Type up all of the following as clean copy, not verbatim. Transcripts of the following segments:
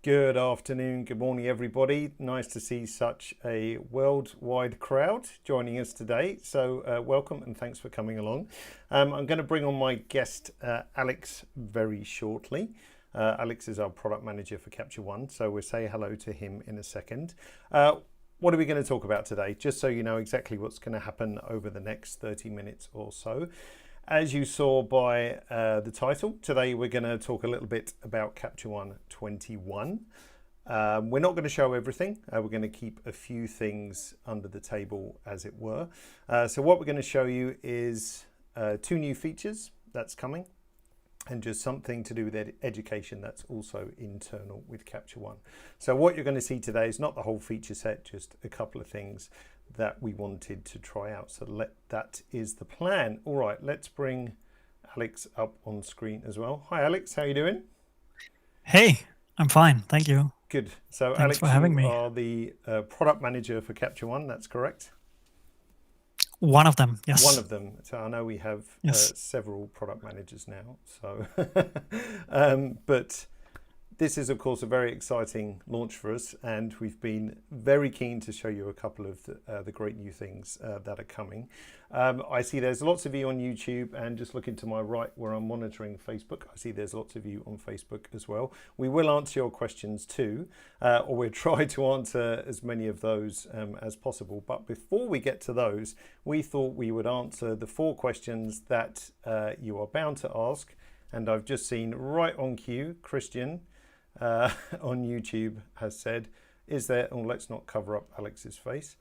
Good afternoon, good morning, everybody. Nice to see such a worldwide crowd joining us today. So welcome and thanks for coming along. I'm going to bring on my guest, Alex, very shortly. Alex is our product manager for Capture One, so we'll say hello to him in a second. What are we going to talk about today? Just so you know exactly what's going to happen over the next 30 minutes or so. As you saw by the title, today we're going to talk a little bit about Capture One 21. We're not going to show everything. We're going to keep a few things under the table, as it were. So what we're going to show you is two new features that's coming, and just something to do with education that's also internal with Capture One. So what you're going to see today is not the whole feature set, just a couple of things that we wanted to try out. So that is the plan. All right, let's bring Alex up on screen as well. Hi, Alex, how are you doing? Hey, I'm fine, thank you. Good. So Thanks Alex, for having you me. are the product manager for Capture One, that's correct? One of them, One yes. of them. So I know we have Yes. several product managers now. So, but this is, of course, a very exciting launch for us, and we've been very keen to show you a couple of the great new things that are coming. I see there's lots of you on YouTube, and just looking to my right where I'm monitoring Facebook, I see there's lots of you on Facebook as well. We will answer your questions too, or we'll try to answer as many of those as possible. But before we get to those, we thought we would answer the 4 questions that you are bound to ask. And I've just seen right on cue, Christian, on YouTube has said, is there, oh, let's not cover up Alex's face,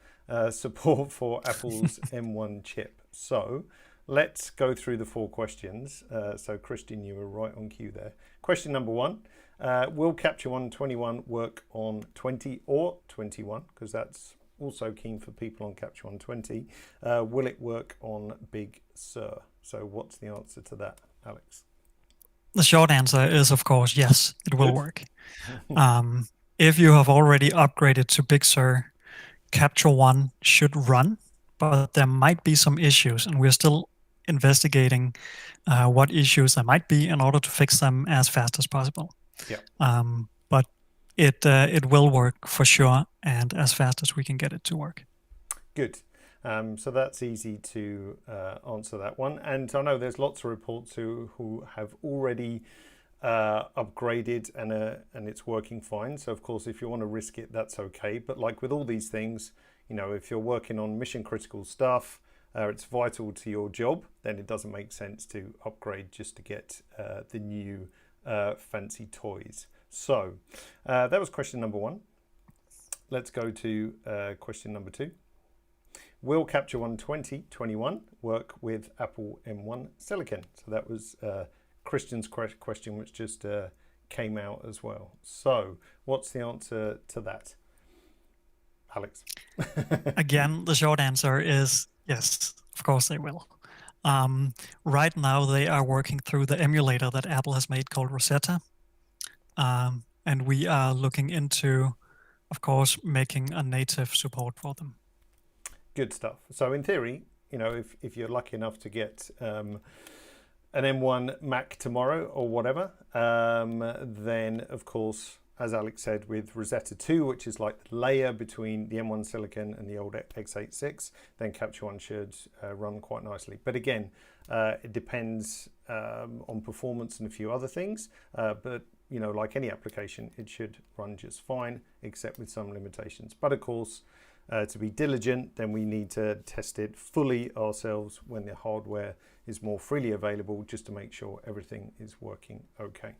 support for Apple's M1 chip? So let's go through the 4 questions. So Christian, you were right on cue there. Question number 1, will Capture One 21 work on 20 or 21? Because that's also keen for people on Capture One 20. Will it work on Big Sur? So what's the answer to that, Alex? The short answer is, of course, yes, it will Good. work. If you have already upgraded to Big Sur, Capture One should run, but there might be some issues, and we're still investigating what issues there might be in order to fix them as fast as possible. Yeah. But it will work for sure, and as fast as we can get it to work. Good. So that's easy to answer that one. And I know there's lots of reports who have already upgraded and it's working fine. So of course, if you want to risk it, that's okay. But like with all these things, you know, if you're working on mission critical stuff, it's vital to your job, then it doesn't make sense to upgrade just to get the new fancy toys. So that was question number 1. Let's go to question number 2. Will Capture One 2021 work with Apple M1 Silicon? So that was Christian's question, which just came out as well. So what's the answer to that, Alex? Again, the short answer is yes, of course they will. Right now, they are working through the emulator that Apple has made called Rosetta. And we are looking into, of course, making a native support for them. Good stuff. So in theory, you know, if you're lucky enough to get an M1 Mac tomorrow or whatever, then of course, as Alex said, with Rosetta 2, which is like the layer between the M1 Silicon and the old x86, then Capture One should run quite nicely. But again, it depends on performance and a few other things. But you know, like any application, it should run just fine, except with some limitations. But of course, to be diligent, then we need to test it fully ourselves when the hardware is more freely available, just to make sure everything is working okay.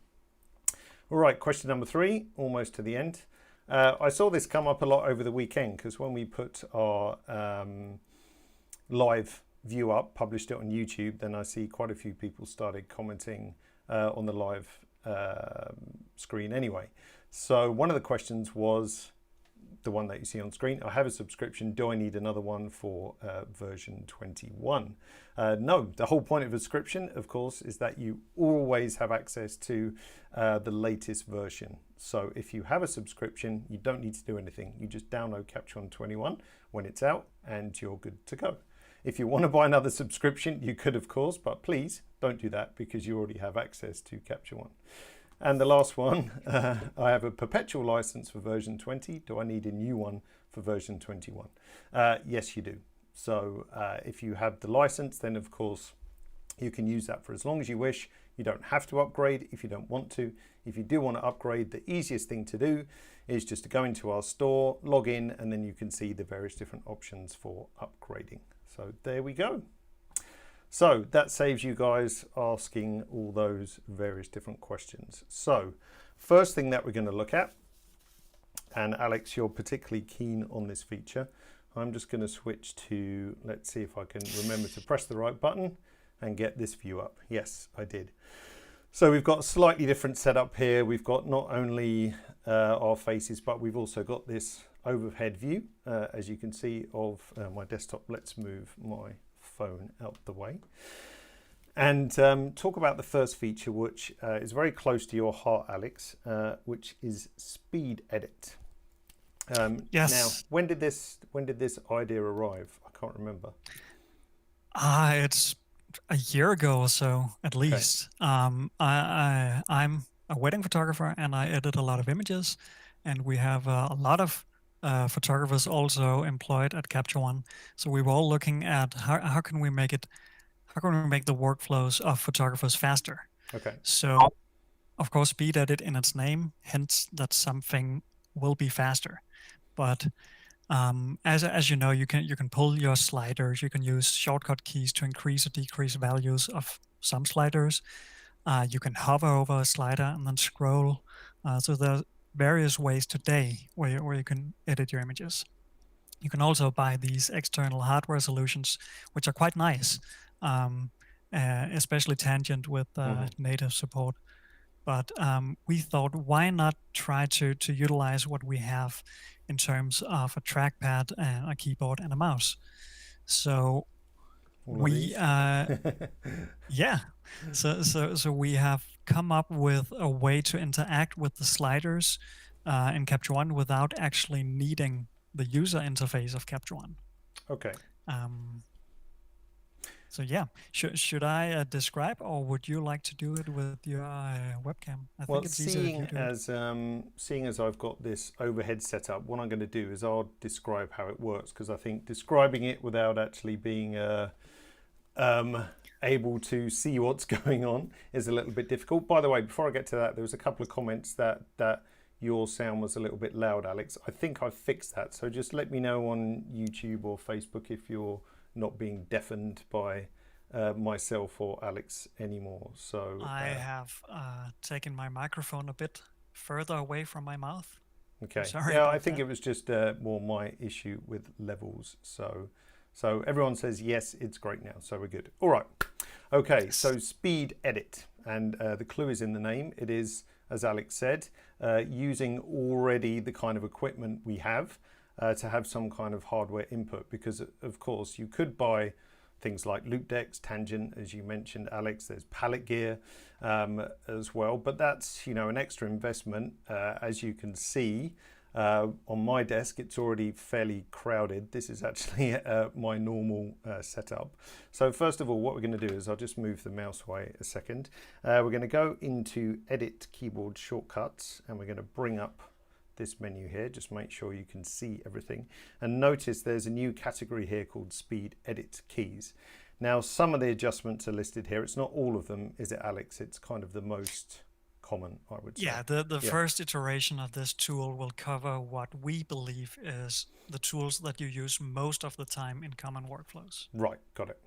All right, question number 3, almost to the end. I saw this come up a lot over the weekend, because when we put our live view up, published it on YouTube, then I see quite a few people started commenting on the live screen anyway. So one of the questions was the one that you see on screen. I have a subscription. Do I need another one for version 21? No, the whole point of a subscription, of course, is that you always have access to the latest version. So if you have a subscription, you don't need to do anything. You just download Capture One 21 when it's out and you're good to go. If you want to buy another subscription, you could, of course, but please don't do that because you already have access to Capture One. And the last one, I have a perpetual license for version 20. Do I need a new one for version 21? Yes, you do. So if you have the license, then of course you can use that for as long as you wish. You don't have to upgrade if you don't want to. If you do want to upgrade, the easiest thing to do is just to go into our store, log in, and then you can see the various different options for upgrading. So there we go. So that saves you guys asking all those various different questions. So first thing that we're going to look at, and Alex, you're particularly keen on this feature. I'm just going to switch to, let's see if I can remember to press the right button and get this view up. Yes, I did. So we've got a slightly different setup here. We've got not only our faces, but we've also got this overhead view, as you can see, of my desktop. Let's move my phone out the way and talk about the first feature, which is very close to your heart, Alex, which is speed edit. Yes. Now, when did this idea arrive? I can't remember. It's a year ago or so, at least. I'm a wedding photographer, and I edit a lot of images, and we have a lot of photographers also employed at Capture One. So we were all looking at how can we make the workflows of photographers faster. Okay. So, of course, speed edit in its name hints that something will be faster. But as you know, you can pull your sliders. You can use shortcut keys to increase or decrease values of some sliders. You can hover over a slider and then scroll. So there are various ways today where you can edit your images. You can also buy these external hardware solutions, which are quite nice, especially Tangent with native support. But we thought, why not try to utilize what we have in terms of a trackpad, and a keyboard, and a mouse? So we, yeah. So we have come up with a way to interact with the sliders in Capture One without actually needing the user interface of Capture One. Okay. So yeah, should I describe, or would you like to do it with your webcam? I think it's easier if you do it. Seeing as I've got this overhead set up, what I'm going to do is I'll describe how it works, because I think describing it without actually being able to see what's going on is a little bit difficult. By the way, before I get to that, there was a couple of comments that your sound was a little bit loud, Alex. I think I've fixed that. So just let me know on YouTube or Facebook if you're not being deafened by myself or Alex anymore. So I have taken my microphone a bit further away from my mouth. Okay. Sorry. Yeah, I think it was just more my issue with levels. So everyone says yes, it's great now. So we're good. All right. Okay. So speed edit, and the clue is in the name. It is, as Alex said, using already the kind of equipment we have. To have some kind of hardware input, because of course you could buy things like loop decks, Tangent, as you mentioned, Alex. There's palette gear as well, but that's an extra investment. As you can see on my desk, it's already fairly crowded. This is actually my normal setup. So first of all, what we're going to do is I'll just move the mouse away a second. We're going to go into Edit Keyboard Shortcuts, and we're going to bring up this menu here. Just make sure you can see everything, and notice there's a new category here called Speed Edit Keys. Now some of the adjustments are listed here. It's not all of them, is it, Alex? It's kind of the most common, I would say. Yeah, the first iteration of this tool will cover what we believe is the tools that you use most of the time in common workflows. Right, got it.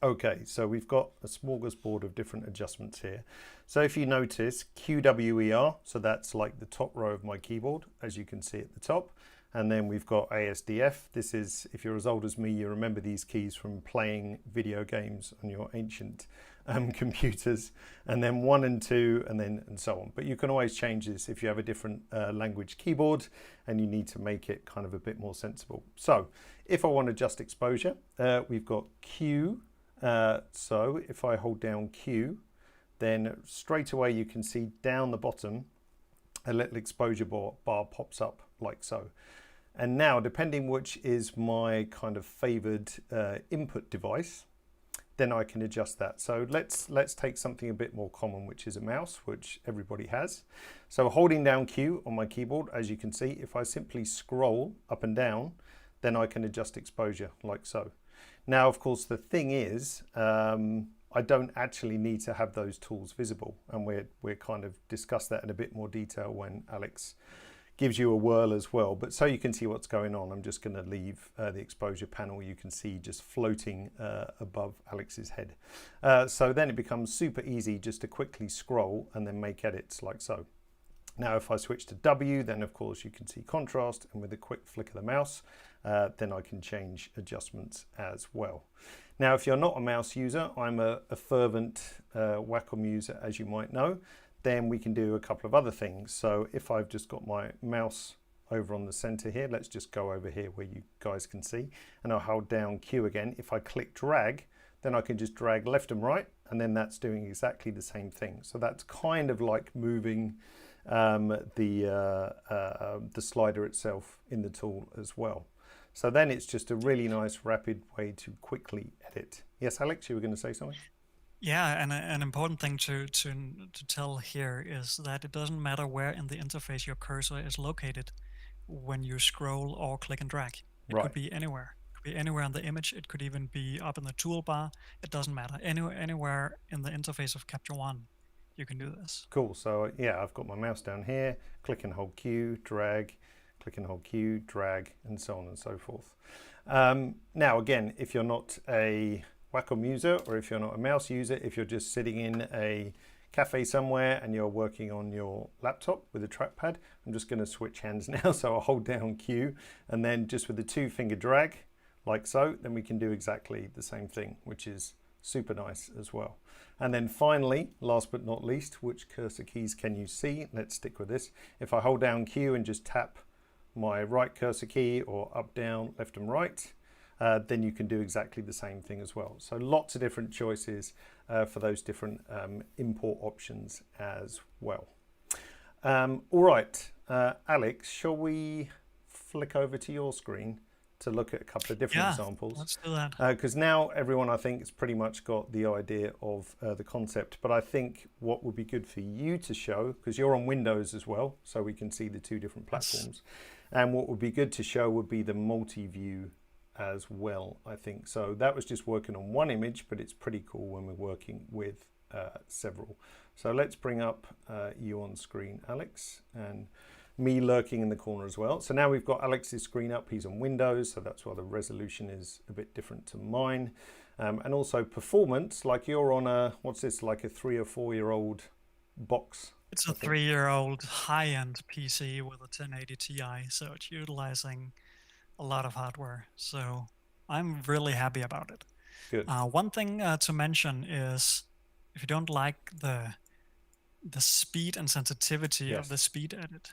Okay, so we've got a smorgasbord of different adjustments here. So if you notice, QWER, so that's like the top row of my keyboard, as you can see at the top. And then we've got ASDF. This is, if you're as old as me, you remember these keys from playing video games on your ancient computers. And then 1 and 2, and so on. But you can always change this if you have a different language keyboard and you need to make it kind of a bit more sensible. So if I want to adjust exposure, we've got Q. So if I hold down Q, then straight away you can see down the bottom a little exposure bar pops up like so. And now, depending which is my kind of favored input device, then I can adjust that. So let's take something a bit more common, which is a mouse, which everybody has. So holding down Q on my keyboard, as you can see, if I simply scroll up and down, then I can adjust exposure like so. Now, of course, the thing is, I don't actually need to have those tools visible, and we're kind of discuss that in a bit more detail when Alex gives you a whirl as well. But so you can see what's going on, I'm just going to leave the exposure panel you can see just floating above Alex's head. So then it becomes super easy just to quickly scroll and then make edits like so. Now if I switch to W, then of course you can see contrast, and with a quick flick of the mouse, then I can change adjustments as well. Now if you're not a mouse user, I'm a fervent Wacom user, as you might know, then we can do a couple of other things. So if I've just got my mouse over on the center here, let's just go over here where you guys can see, and I'll hold down Q again. If I click drag, then I can just drag left and right, and then that's doing exactly the same thing. So that's kind of like moving the slider itself in the tool as well. So then it's just a really nice rapid way to quickly edit. Yes, Alex, you were going to say something? Yeah, and an important thing to tell here is that it doesn't matter where in the interface your cursor is located when you scroll or click and drag. It Right. could be anywhere. It could be anywhere on the image. It could even be up in the toolbar. It doesn't matter. Anywhere in the interface of Capture One, you can do this. Cool. So yeah, I've got my mouse down here, click and hold Q, drag, click and hold Q, drag, and so on and so forth. Now again, if you're not a Wacom user, or if you're not a mouse user, if you're just sitting in a cafe somewhere and you're working on your laptop with a trackpad, I'm just going to switch hands now. So I'll hold down Q, and then just with the 2-finger drag like so, then we can do exactly the same thing, which is super nice as well. And then finally, last but not least, which cursor keys can you see? Let's stick with this. If I hold down Q and just tap my right cursor key, or up, down, left and right, then you can do exactly the same thing as well. So lots of different choices for those different import options as well. All right, Alex, shall we flick over to your screen to look at a couple of different examples? Let's do that. Because now everyone, I think, has pretty much got the idea of the concept. But I think what would be good for you to show, because you're on Windows as well, so we can see the two different platforms. Yes. And what would be good to show would be the multi-view as well, I think. So that was just working on one image, but it's pretty cool when we're working with several. So let's bring up you on screen, Alex, and me lurking in the corner as well. So now we've got Alex's screen up. He's on Windows, so that's why the resolution is a bit different to mine. And also performance, like you're on a, what's this, like a 3 or 4 year old box? It's a 3-year-old high-end PC with a 1080 Ti, so it's utilizing a lot of hardware. So I'm really happy about it. Good. One thing to mention is, if you don't like the speed and sensitivity of the speed edit,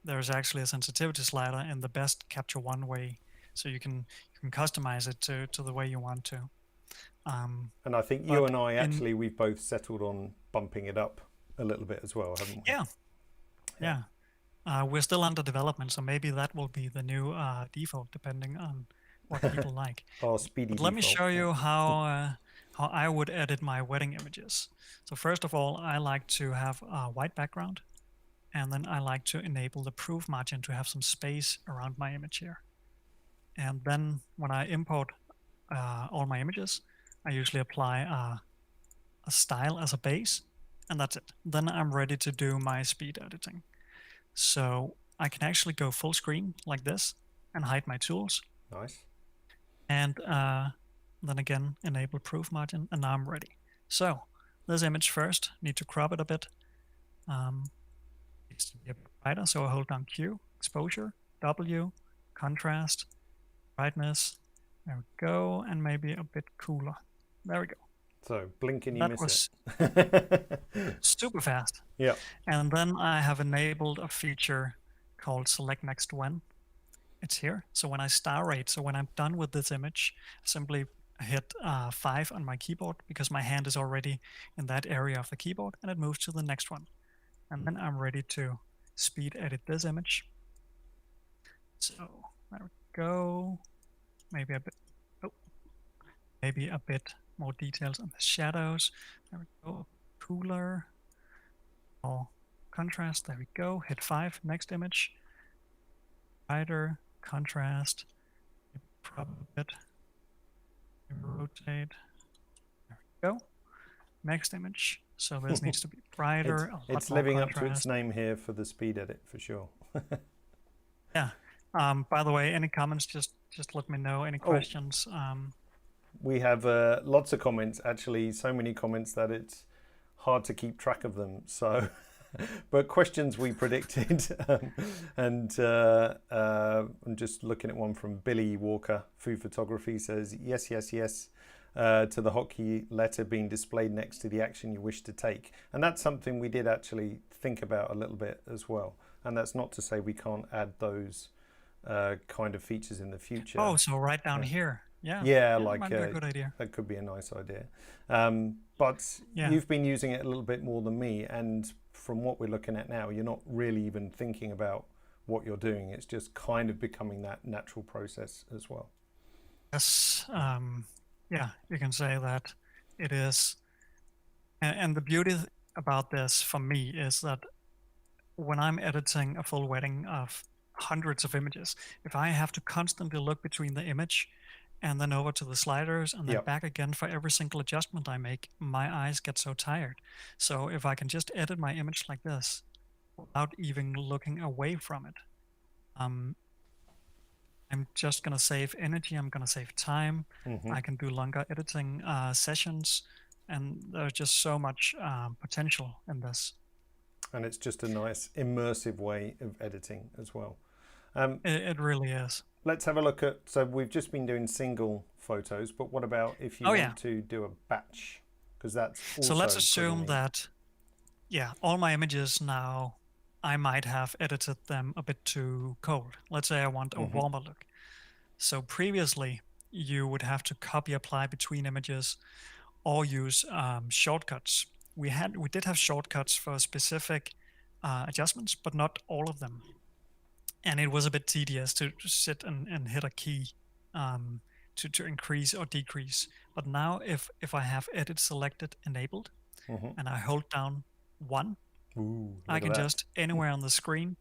there's actually a sensitivity slider in the best Capture One way, so you can customize it to the way you want to. And I think you and I actually, we've both settled on bumping it up a little bit as well, haven't we? Yeah. We're still under development, so maybe that will be the new default, depending on what people like. Speedy but let me show you how I would edit my wedding images. So first of all, I like to have a white background, and then I like to enable the proof margin to have some space around my image here. And then when I import all my images, I usually apply a style as a base, and that's it. Then I'm ready to do my speed editing. So I can actually go full screen like this and hide my tools. Nice. And then again, enable proof margin, and now I'm ready. So this image first, need to crop it a bit. Needs to be a bit brighter, so I hold down Q, exposure, W, contrast, brightness. There we go, and maybe a bit cooler. There we go. So blink and you miss it. Super fast. Yeah. And then I have enabled a feature called Select Next When. It's here. So when I star rate, so when I'm done with this image, I simply hit 5 on my keyboard, because my hand is already in that area of the keyboard, and it moves to the next one. And then I'm ready to speed edit this image. So there we go. Maybe a bit more details on the shadows. There we go. Cooler or contrast. There we go. Hit 5. Next image. Brighter contrast. Prop it. Rotate. There we go. Next image. So this needs to be brighter. A lot it's more living contrast. up to its name here for the speed edit for sure. Yeah. By the way, any comments? Just let me know. Any questions? We have lots of comments. Actually, so many comments that it's hard to keep track of them. So, but questions we predicted, and I'm just looking at one from Billy Walker. Food Photography says yes, yes, yes. To the hotkey letter being displayed next to the action you wish to take, and that's something we did actually think about a little bit as well. And that's not to say we can't add those kind of features in the future. Oh, so right down here. Yeah. Yeah, like might be a good idea. That could be a nice idea. But you've been using it a little bit more than me, and from what we're looking at now, you're not really even thinking about what you're doing. It's just kind of becoming that natural process as well. Yes. Yeah, you can say that it is. And the beauty about this for me is that when I'm editing a full wedding of hundreds of images, if I have to constantly look between the image and then over to the sliders and then back again for every single adjustment I make, my eyes get so tired. So if I can just edit my image like this without even looking away from it, I'm just going to save energy. I'm going to save time. I can do longer editing sessions, and there's just so much potential in this. And it's just a nice immersive way of editing as well. It really is. Let's have a look at, so we've just been doing single photos, but what about if you want to do a batch? Because that's also, so let's assume that, all my images now, I might have edited them a bit too cold. Let's say I want a warmer look. So previously, you would have to copy apply between images or use shortcuts. We did have shortcuts for specific adjustments, but not all of them. And it was a bit tedious to sit and hit a key to increase or decrease. But now if I have edit selected enabled and I hold down 1, I can just anywhere on the screen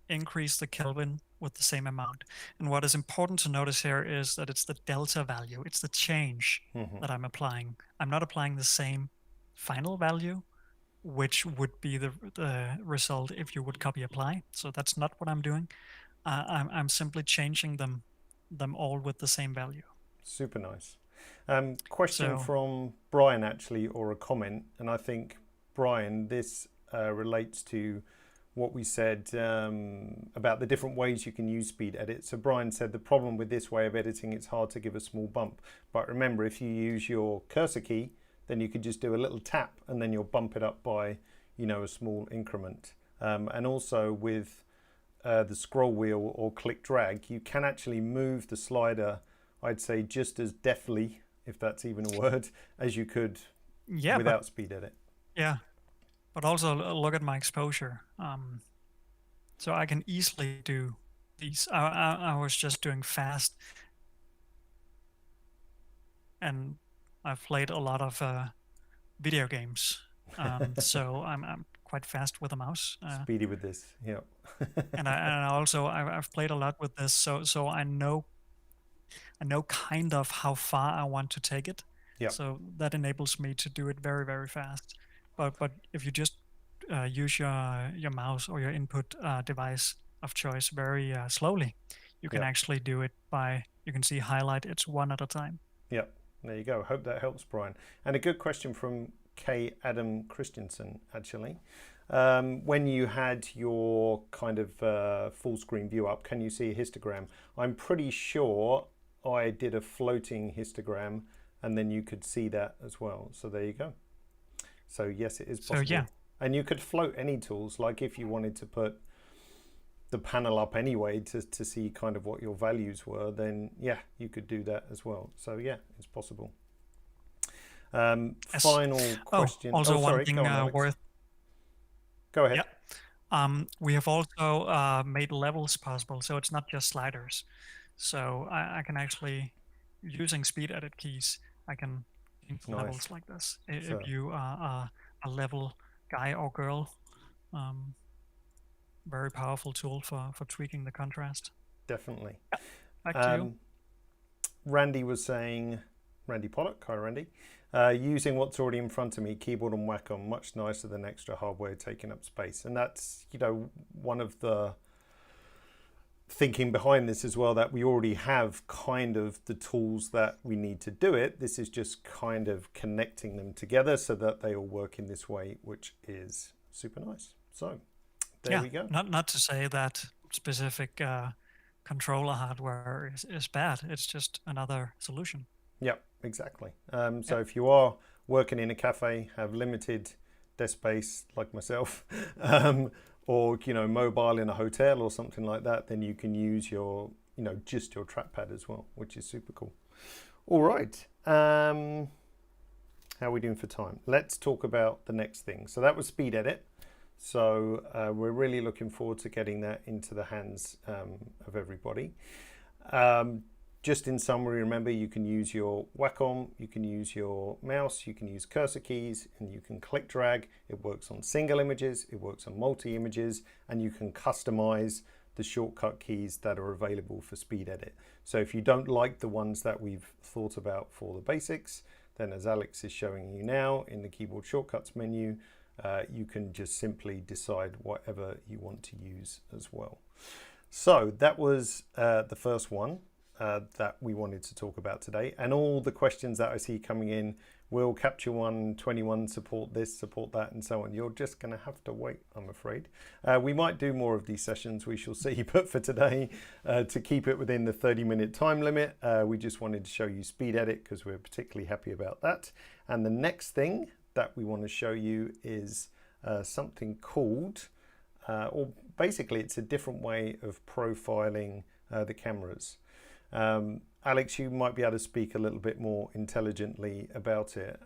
increase the Kelvin with the same amount. And what is important to notice here is that it's the delta value. It's the change that I'm applying. I'm not applying the same final value, which would be the result if you would copy apply. So that's not what I'm doing. I'm simply changing them all with the same value. Super nice. Question from Brian actually, or a comment, and I think Brian, this relates to what we said about the different ways you can use speed edit. So Brian said the problem with this way of editing, it's hard to give a small bump. But remember, if you use your cursor key, then you could just do a little tap and then you'll bump it up by, a small increment. And also with the scroll wheel or click drag, you can actually move the slider, I'd say just as deftly, if that's even a word, as you could without speed edit. Yeah. But also look at my exposure. So I can easily do these. I was just doing fast, and I've played a lot of video games, so I'm quite fast with a mouse. Speedy with this, yeah. and I've played a lot with this, so I know kind of how far I want to take it. Yeah. So that enables me to do it very, very fast. But if you just use your mouse or your input device of choice very slowly, you can actually do it you can see highlight it's one at a time. Yeah, there you go. Hope that helps, Brian. And a good question from K. Adam Christensen, actually. When you had your kind of full screen view up, can you see a histogram? I'm pretty sure I did a floating histogram and then you could see that as well. So there you go. So yes, it is possible. So, yeah. And you could float any tools, like if you wanted to put the panel up anyway to see kind of what your values were, then yeah, you could do that as well. So yeah, it's possible. Final question. Also one thing worth... Go ahead. Yeah. We have also made levels possible, so it's not just sliders. So I can actually, using speed edit keys, I can for Nice. levels like this. So If you are a level guy or girl, um, very powerful tool for tweaking the contrast. definitely. Back to you. Um, Randy was saying, Randy Pollock, hi Randy, using what's already in front of me, keyboard and Wacom, much nicer than extra hardware taking up space. And that's, one of the thinking behind this as well, that we already have kind of the tools that we need to do it. This is just kind of connecting them together so that they all work in this way, which is super nice. So there we go. Not to say that specific controller hardware is bad. It's just another solution. Yeah, exactly. So if you are working in a cafe, have limited desk space like myself, or mobile in a hotel or something like that, then you can use your just your trackpad as well, which is super cool. All right. How are we doing for time? Let's talk about the next thing. So that was Speed Edit. So we're really looking forward to getting that into the hands of everybody. Just in summary, remember you can use your Wacom, you can use your mouse, you can use cursor keys, and you can click drag. It works on single images, it works on multi images, and you can customize the shortcut keys that are available for Speed Edit. So if you don't like the ones that we've thought about for the basics, then as Alex is showing you now in the keyboard shortcuts menu, you can just simply decide whatever you want to use as well. So that was the first one that we wanted to talk about today. And all the questions that I see coming in, will Capture One 21 support this, support that, and so on? You're just going to have to wait, I'm afraid. We might do more of these sessions, we shall see. But for today, to keep it within the 30-minute time limit, we just wanted to show you Speed Edit because we're particularly happy about that. And the next thing that we want to show you is something called, or basically it's a different way of profiling the cameras. Alex, you might be able to speak a little bit more intelligently about it,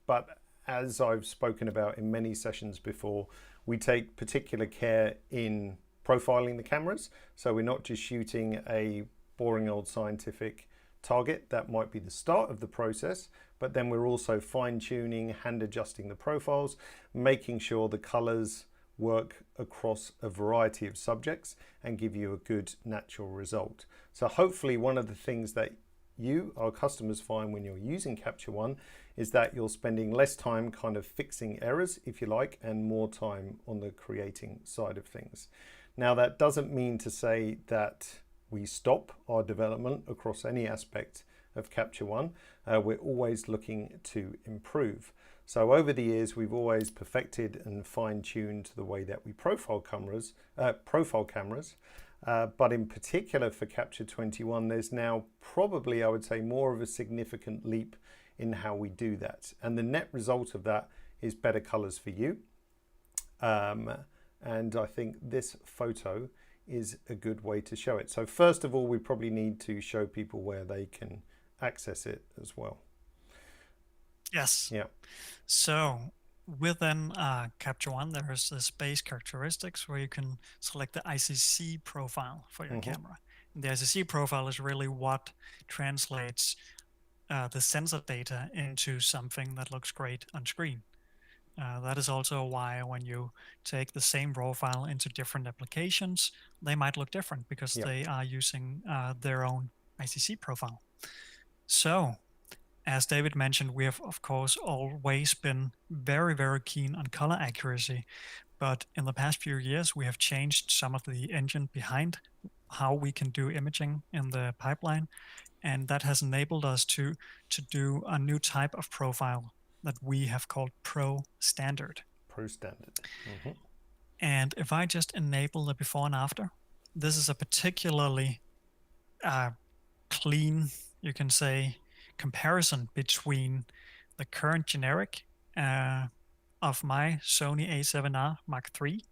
but as I've spoken about in many sessions before, we take particular care in profiling the cameras. So we're not just shooting a boring old scientific target that might be the start of the process, but then we're also fine-tuning, hand adjusting the profiles, making sure the colors work across a variety of subjects and give you a good natural result. So hopefully one of the things that you, our customers, find when you're using Capture One is that you're spending less time kind of fixing errors, if you like, and more time on the creating side of things. Now that doesn't mean to say that we stop our development across any aspect of Capture One. We're always looking to improve. So over the years, we've always perfected and fine-tuned the way that we profile cameras. But in particular for Capture 21, there's now probably, I would say, more of a significant leap in how we do that. And the net result of that is better colors for you. And I think this photo is a good way to show it. So first of all, we probably need to show people where they can access it as well. Yes. Yeah. So within Capture One, there is this base characteristics where you can select the ICC profile for your camera. And the ICC profile is really what translates the sensor data into something that looks great on screen. That is also why when you take the same profile into different applications, they might look different because they are using their own ICC profile. So, as David mentioned, we have, of course, always been very, very keen on color accuracy. But in the past few years, we have changed some of the engine behind how we can do imaging in the pipeline. And that has enabled us to do a new type of profile that we have called Pro Standard. Pro Standard. And if I just enable the before and after, this is a particularly clean, you can say, comparison between the current generic of my Sony A7R Mark III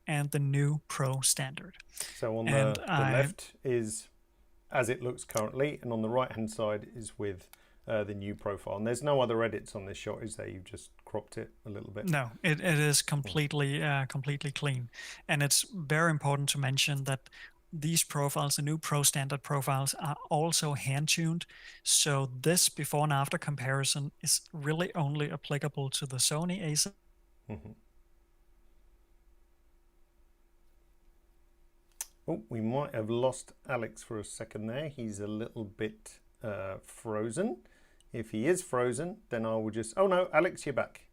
and the new Pro Standard. So on the left is as it looks currently, and on the right hand side is with the new profile. And there's no other edits on this shot, is there? You've just cropped it a little bit. No, it is completely completely clean. And it's very important to mention that these profiles, the new Pro Standard profiles, are also hand-tuned. So this before and after comparison is really only applicable to the Sony A7. Mhm. Oh, we might have lost Alex for a second there. He's a little bit frozen. If he is frozen, then I will just... Oh no, Alex, you're back.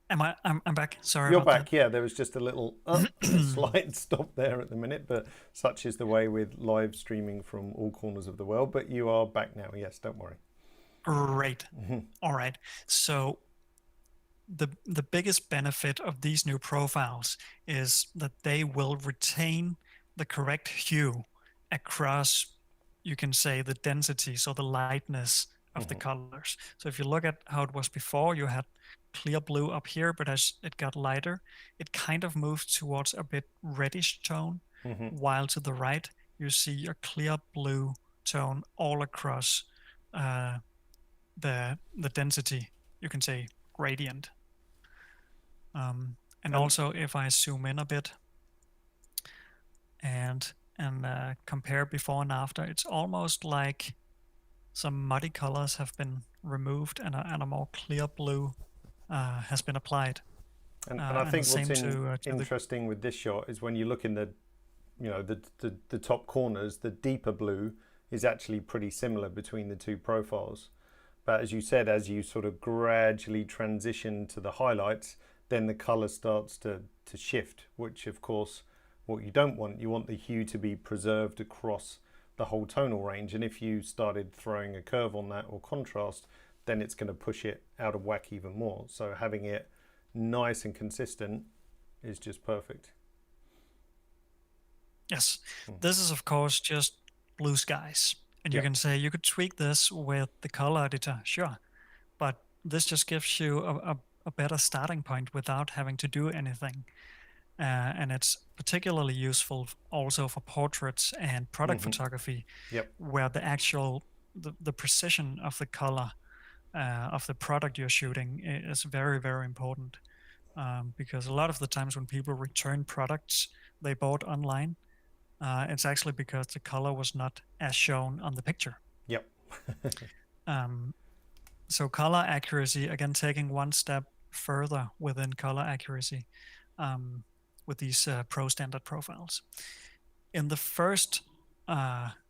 I'm back. Sorry You're about back, yeah. There was just a little that. slight stop there at the minute, but such is the way with live streaming from all corners of the world. But you are back now, yes, don't worry. Great. All right. So the biggest benefit of these new profiles is that they will retain the correct hue across, you can say, the density, so the lightness of the colors. So if you look at how it was before, you had clear blue up here, but as it got lighter, it kind of moved towards a bit reddish tone, while to the right, you see a clear blue tone all across the density, you can say, gradient. And also, if I zoom in a bit and compare before and after, it's almost like some muddy colors have been removed and a more clear blue has been applied. And I think what's to interesting with this shot is when you look in the, you know, the top corners, the deeper blue is actually pretty similar between the two profiles. But as you said, as you sort of gradually transition to the highlights, then the color starts to shift, which of course, what you don't want, you want the hue to be preserved across the whole tonal range. And if you started throwing a curve on that or contrast, then it's going to push it out of whack even more. So having it nice and consistent is just perfect. Yes, this is of course just blue skies. And you can say you could tweak this with the color editor, sure. But this just gives you a better starting point without having to do anything. And it's particularly useful also for portraits and product photography, where the actual, the precision of the color of the product you're shooting is very, very important. Because a lot of the times when people return products they bought online, it's actually because the color was not as shown on the picture. Yep. So color accuracy, again, taking one step further within color accuracy with these Pro Standard profiles. In the first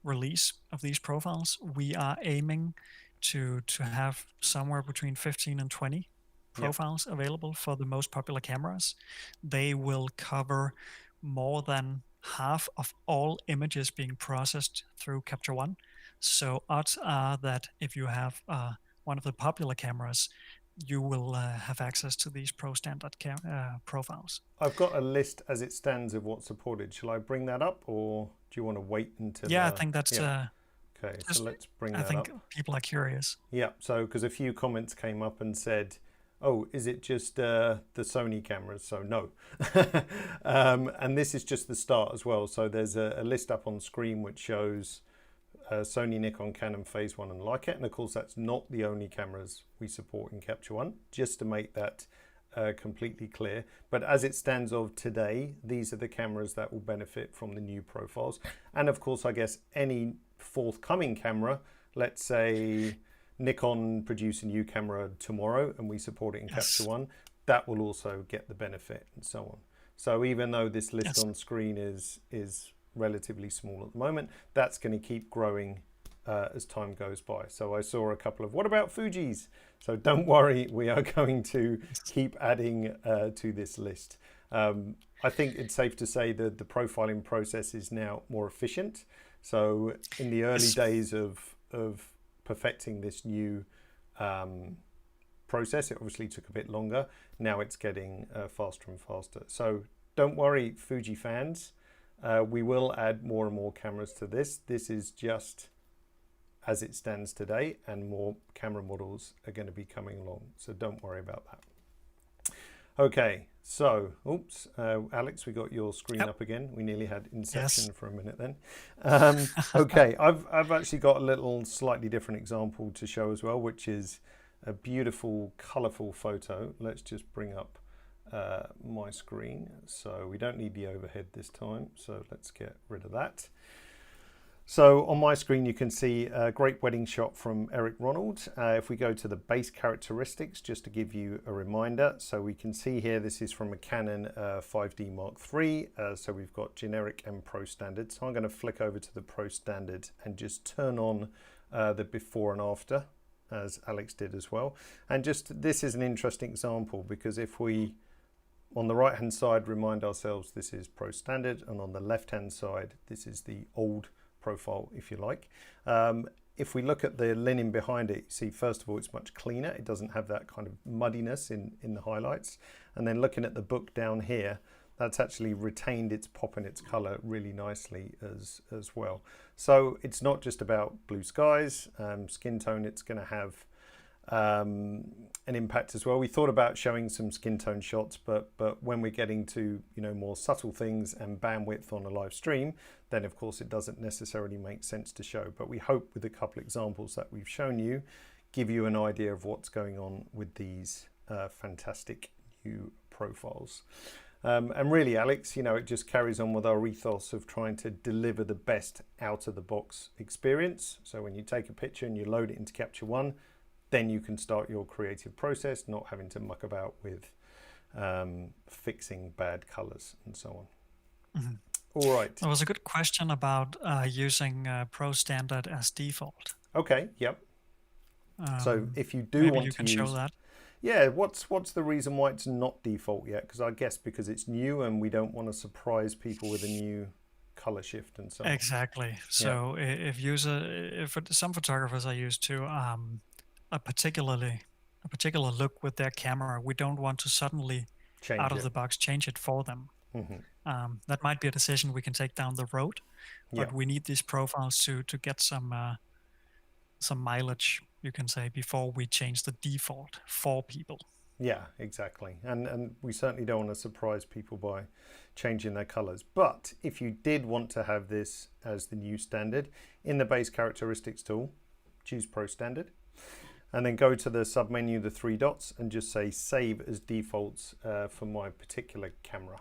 release of these profiles, we are aiming to have somewhere between 15 and 20 profiles available for the most popular cameras. They will cover more than half of all images being processed through Capture One. So odds are that if you have one of the popular cameras, you will have access to these Pro Standard profiles. I've got a list as it stands of what's supported. Shall I bring that up, or do you want to wait until... Yeah, I think that's... okay, so let's bring that up. I think people are curious. Yeah, so because a few comments came up and said, oh, is it just the Sony cameras? So no. And this is just the start as well. So there's a list up on screen which shows Sony, Nikon, Canon, Phase 1 and Leica. And of course, that's not the only cameras we support in Capture One, just to make that completely clear. But as it stands of today, these are the cameras that will benefit from the new profiles. And of course, I guess any forthcoming camera, let's say Nikon produce a new camera tomorrow and we support it in Capture One, that will also get the benefit and so on. So even though this list on screen is relatively small at the moment, that's going to keep growing as time goes by. So I saw a couple of, what about Fuji's? So don't worry, we are going to keep adding to this list. I think it's safe to say that the profiling process is now more efficient. So in the early days of perfecting this new process, it obviously took a bit longer. Now it's getting faster and faster. So don't worry, Fuji fans. We will add more and more cameras to this. This is just as it stands today, and more camera models are going to be coming along. So don't worry about that. Okay, so, oops, Alex, we got your screen up again. We nearly had Inception for a minute then. Okay, I've actually got a little slightly different example to show as well, which is a beautiful, colourful photo. Let's just bring up my screen, so we don't need the overhead this time, so let's get rid of that. So on my screen you can see a great wedding shot from Eric Ronald. If we go to the base characteristics, just to give you a reminder, so we can see here this is from a Canon 5D Mark III, so we've got generic and pro standard. So I'm going to flick over to the pro standard and just turn on the before and after, as Alex did as well. And just this is an interesting example, because if we on the right hand side remind ourselves this is pro standard, and on the left hand side this is the old profile, if you like. If we look at the linen behind it, you see first of all it's much cleaner, it doesn't have that kind of muddiness in the highlights, and then looking at the book down here, that's actually retained its pop and its color really nicely as well. So it's not just about blue skies, skin tone, it's going to have an impact as well. We thought about showing some skin tone shots, but when we're getting to more subtle things and bandwidth on a live stream, then of course it doesn't necessarily make sense to show. But we hope with a couple examples that we've shown you, give you an idea of what's going on with these fantastic new profiles. And really, Alex, it just carries on with our ethos of trying to deliver the best out of the box experience. So when you take a picture and you load it into Capture One, then you can start your creative process, not having to muck about with fixing bad colors and so on. Mhm. All right. There was a good question about using Pro Standard as default. Okay. Yep. So if you do maybe want you to can use, show that. yeah, what's the reason why it's not default yet? Because I guess because it's new and we don't want to surprise people with a new color shift and so on. Exactly. So if some photographers are used to a particular look with their camera, we don't want to suddenly Change out of it. the box change it for them. Mm-hmm. That might be a decision we can take down the road, but Yeah. we need these profiles to get some mileage, you can say, before we change the default for people. Yeah, exactly. And we certainly don't want to surprise people by changing their colors. But if you did want to have this as the new standard, in the base characteristics tool, choose Pro Standard, and then go to the submenu, the three dots, and just say save as defaults for my particular camera.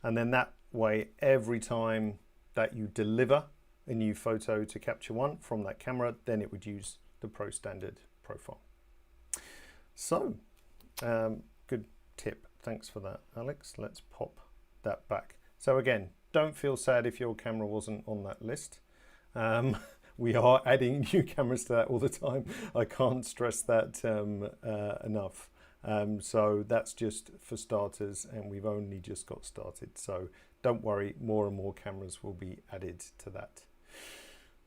And then that way, every time that you deliver a new photo to Capture One from that camera, then it would use the Pro Standard profile. So, good tip. Thanks for that, Alex. Let's pop that back. So again, don't feel sad if your camera wasn't on that list. We are adding new cameras to that all the time. I can't stress that enough. So that's just for starters, and we've only just got started. So don't worry, more and more cameras will be added to that.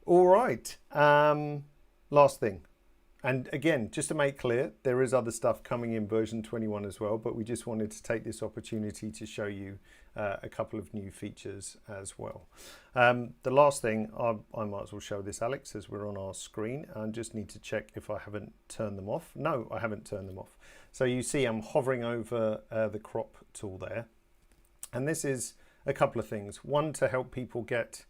All right, last thing. And again, just to make clear, there is other stuff coming in version 21 as well, but we just wanted to take this opportunity to show you a couple of new features as well. The last thing, I might as well show this, Alex, as we're on our screen. I just need to check if I haven't turned them off. No, I haven't turned them off. So you see I'm hovering over the crop tool there. And this is a couple of things. One, to help people get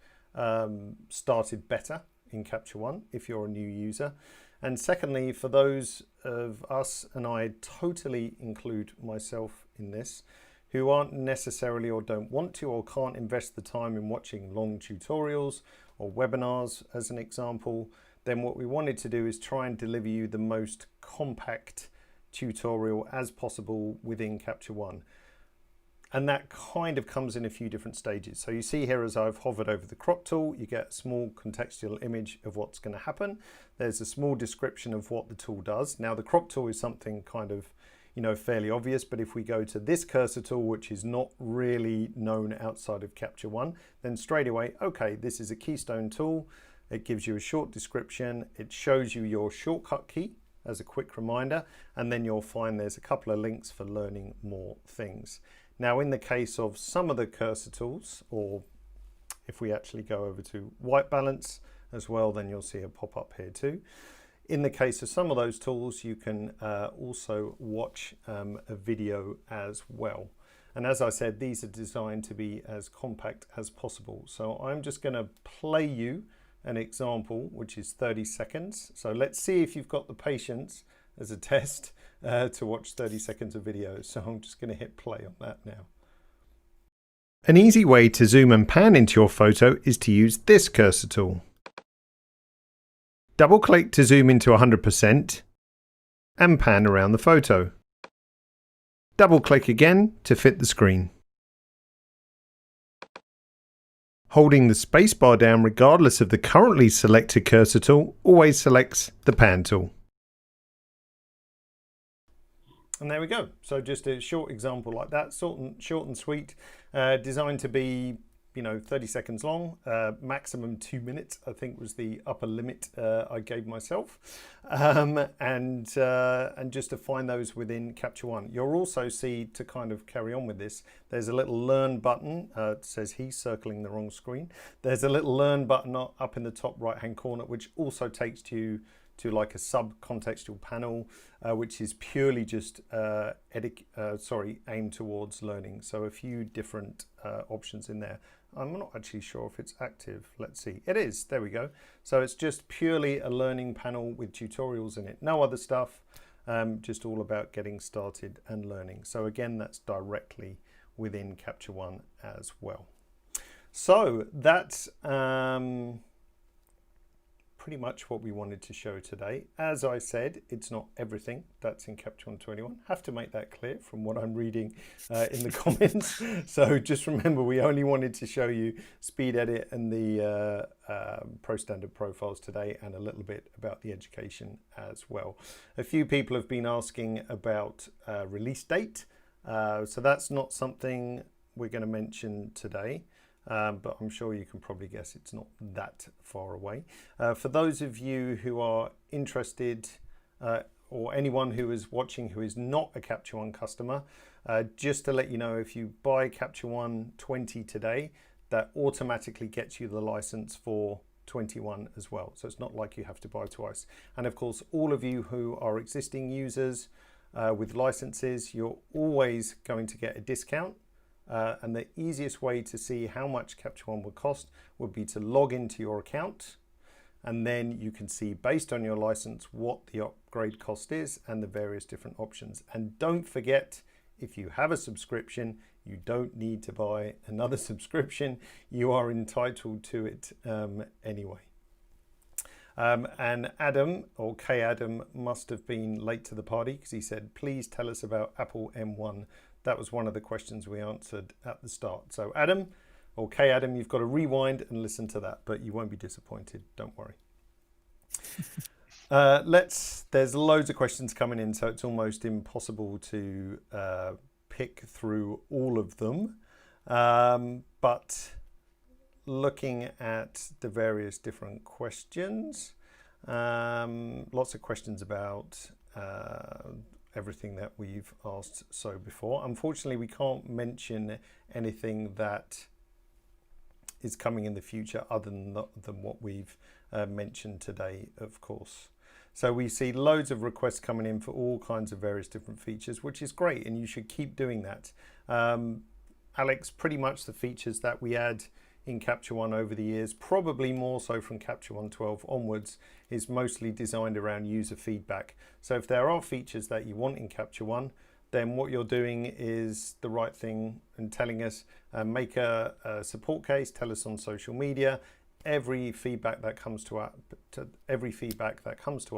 started better in Capture One if you're a new user. And secondly, for those of us, and I totally include myself in this, who aren't necessarily or don't want to or can't invest the time in watching long tutorials or webinars as an example, then what we wanted to do is try and deliver you the most compact tutorial as possible within Capture One. And that kind of comes in a few different stages. So you see here, as I've hovered over the crop tool, you get a small contextual image of what's going to happen. There's a small description of what the tool does. Now the crop tool is something kind of, fairly obvious, but if we go to this cursor tool, which is not really known outside of Capture One, then straight away, okay, this is a keystone tool. It gives you a short description. It shows you your shortcut key as a quick reminder, and then you'll find there's a couple of links for learning more things. Now, in the case of some of the cursor tools, or if we actually go over to white balance as well, then you'll see a pop-up here too. In the case of some of those tools, you can also watch a video as well. And as I said, these are designed to be as compact as possible. So I'm just going to play you an example, which is 30 seconds. So let's see if you've got the patience as a test to watch 30 seconds of video. So I'm just going to hit play on that now. An easy way to zoom and pan into your photo is to use this cursor tool. Double click to zoom into 100% and pan around the photo. Double click again to fit the screen. Holding the spacebar down regardless of the currently selected cursor tool always selects the pan tool. And there we go. So just a short example like that, short and sweet, designed to be, 30 seconds long, maximum 2 minutes, I think was the upper limit I gave myself. And just to find those within Capture One. You'll also see, to kind of carry on with this, there's a little learn button. It says he's circling the wrong screen. There's a little learn button up in the top right hand corner, which also takes you to like a sub-contextual panel, which is purely just aimed towards learning. So a few different options in there. I'm not actually sure if it's active. Let's see. It is. There we go. So it's just purely a learning panel with tutorials in it. No other stuff. Just all about getting started and learning. So again, that's directly within Capture One as well. So that's pretty much what we wanted to show today. As I said, it's not everything that's in Capture One 21. Have to make that clear from what I'm reading in the comments. So just remember, we only wanted to show you speed edit and the Pro Standard profiles today, and a little bit about the education as well. A few people have been asking about release date. So that's not something we're going to mention today. But I'm sure you can probably guess it's not that far away. For those of you who are interested, or anyone who is watching who is not a Capture One customer, just to let you know, if you buy Capture One 20 today, that automatically gets you the license for 21 as well. So it's not like you have to buy twice. And of course, all of you who are existing users with licenses, you're always going to get a discount. And the easiest way to see how much Capture One will cost would be to log into your account, and then you can see based on your license what the upgrade cost is and the various different options. And don't forget, if you have a subscription, you don't need to buy another subscription. You are entitled to it anyway. And Adam, or K Adam, must have been late to the party because he said, please tell us about Apple M1. That was one of the questions we answered at the start. So Adam, or K Adam, you've got to rewind and listen to that, but you won't be disappointed, don't worry. There's loads of questions coming in, so it's almost impossible to pick through all of them. But looking at the various different questions, lots of questions about everything that we've asked so before. Unfortunately, we can't mention anything that is coming in the future other than what we've mentioned today, of course. So we see loads of requests coming in for all kinds of various different features, which is great, and you should keep doing that. Alex, pretty much the features that we add in Capture One over the years, probably more so from Capture One 12 onwards, is mostly designed around user feedback. So if there are features that you want in Capture One, then what you're doing is the right thing and telling us, make a support case, tell us on social media. Every feedback that comes to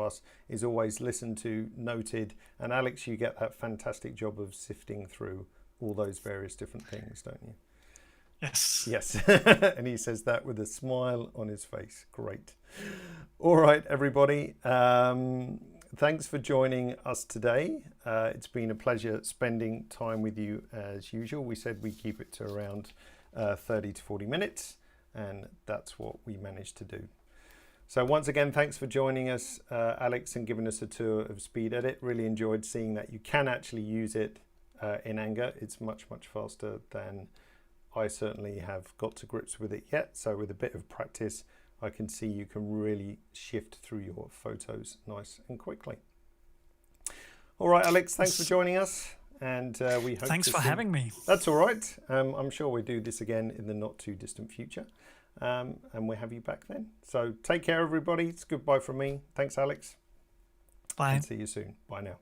us is always listened to, noted, and Alex, you get that fantastic job of sifting through all those various different things, don't you? Yes. Yes. And he says that with a smile on his face. Great. All right, everybody. Thanks for joining us today. It's been a pleasure spending time with you as usual. We said we keep it to around 30 to 40 minutes, and that's what we managed to do. So once again, thanks for joining us, Alex, and giving us a tour of Speed Edit. Really enjoyed seeing that you can actually use it in anger. It's much, much faster than I certainly have got to grips with it yet. So with a bit of practice, I can see you can really shift through your photos nice and quickly. All right, Alex, thanks for joining us. And we hope Thanks for having me. That's all right. I'm sure we'll do this again in the not too distant future. And we'll have you back then. So take care, everybody. It's goodbye from me. Thanks, Alex. Bye. And see you soon. Bye now.